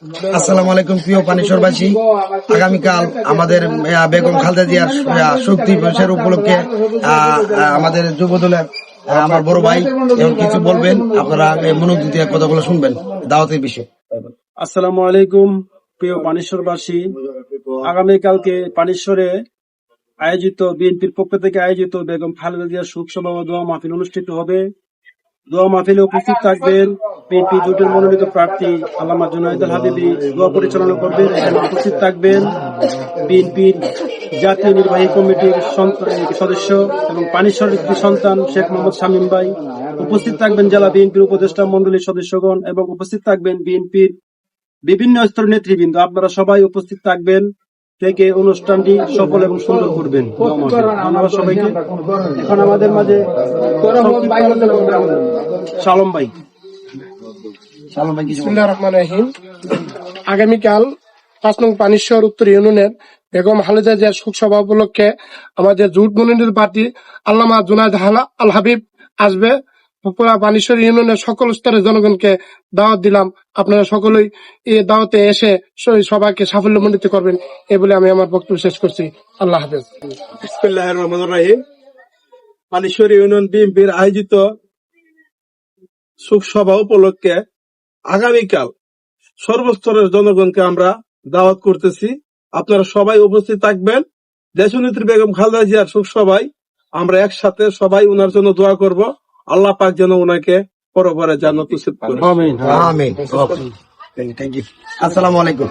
আসসালামু আলাইকুম প্রিয় পানিশ্বরবাসী, আগামীকাল আমাদের বেগম খালেদা জিয়ার শক্তি দিবসের উপলক্ষে আমাদের যুব দলের আমার বড় ভাই এবং কিছু বলবেন, আপনারা মনোযোগ দিয়ে কথাগুলো শুনবেন দাওয়াতের বিষয়ে। আসসালামু আলাইকুম প্রিয় পানিশ্বরবাসী, আগামীকালকে পানিশ্বরে আয়োজিত বিএনপির পক্ষ থেকে আয়োজিত বেগম খালেদা জিয়ার শোক সভা ও দোয়া মাহফিল অনুষ্ঠিত হবে। দোয়া মাহফিলে উপস্থিত থাকবেন বিএনপি জোটের মনোনীত প্রার্থী আল্লামা জুনায়েদুল হাবিবি, দোয়া পরিচালনা করবেন। এখানে উপস্থিত থাকবেন বিএনপির জাতীয় নির্বাহী কমিটির সদস্য এবং পানিশ্বরের সন্তান শেখ মোহাম্মদ শামীম ভাই, উপস্থিত থাকবেন জেলা বিএনপির উপদেষ্টা মন্ডলীর সদস্যগণ এবং উপস্থিত থাকবেন বিএনপির বিভিন্ন স্তরের নেতৃবৃন্দ। আপনারা সবাই উপস্থিত থাকবেন থেকে অনুষ্ঠানটি সফল এবং সুন্দর করবেন। ধন্যবাদ সবাইকে। এখন আমাদের মাঝে শালম ভাই। বিসমিল্লাহির রহমানির রহিম। আগামীকাল ৫ নং পানিশ্বর উত্তর ইউনিয়নের বেগম খালেদা জিয়ার শোক সভা উপলক্ষে আমাদের জোট মনোনীত প্রার্থী আল্লামা জুনায়েদ আল হাবিব আসবে। পানিশ্বর ইউনিয়নের সকল স্তরের জনগণকে দাওয়াত দিলাম, আপনারা সকলেই এই দাওয়াতে এসে সবাইকে সাফল্যমণ্ডিত করবেন, এই বলে আমি আমার বক্তব্য শেষ করছি। আল্লাহ হাফেজ। বিসমিল্লাহির রহমানির রহিম। পানিশ্বর ইউনিয়ন বিএনপির আয়োজিত শোক সভা উপলক্ষে আগামীকাল সর্বস্তরের জনগণকে আমরা দাওয়াত করতেছি, আপনারা সবাই উপস্থিত থাকবেন। দেশনেত্রী বেগম খালেদা জিয়ার শোক সভায় আমরা একসাথে সবাই ওনার জন্য দোয়া করব, আল্লাহ পাক যেন ওনাকে পরপরে জান্নাত নসিব করে। আমিন। Thank you. আসসালামু আলাইকুম।